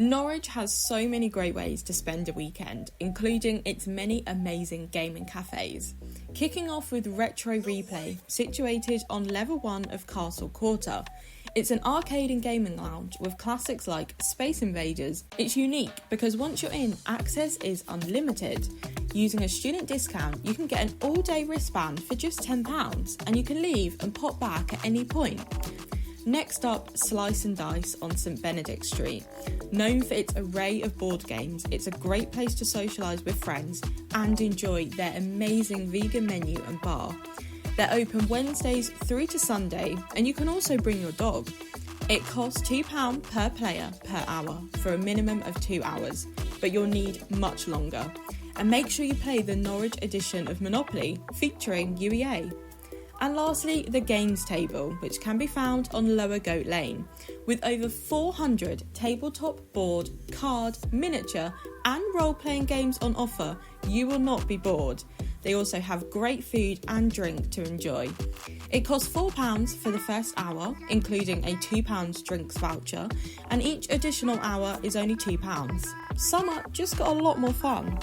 Norwich has so many great ways to spend a weekend, including its many amazing gaming cafes. Kicking off with Retro Replay, situated on level 1 of Castle Quarter. It's an arcade and gaming lounge with classics like Space Invaders. It's unique because once you're in, access is unlimited. Using a student discount, you can get an all-day wristband for just £10 and you can leave and pop back at any point. Next up, Slice and Dice on St Benedict Street. Known for its array of board games, it's a great place to socialise with friends and enjoy their amazing vegan menu and bar. They're open Wednesdays through to Sunday, and you can also bring your dog. It costs £2 per player per hour for a minimum of 2 hours, but you'll need much longer. And make sure you play the Norwich edition of Monopoly featuring UEA. And lastly, the games table, which can be found on Lower Goat Lane. With over 400 tabletop, board, card, miniature and role-playing games on offer, you will not be bored. They also have great food and drink to enjoy. It costs £4 for the first hour, including a £2 drinks voucher, and each additional hour is only £2. Summer just got a lot more fun.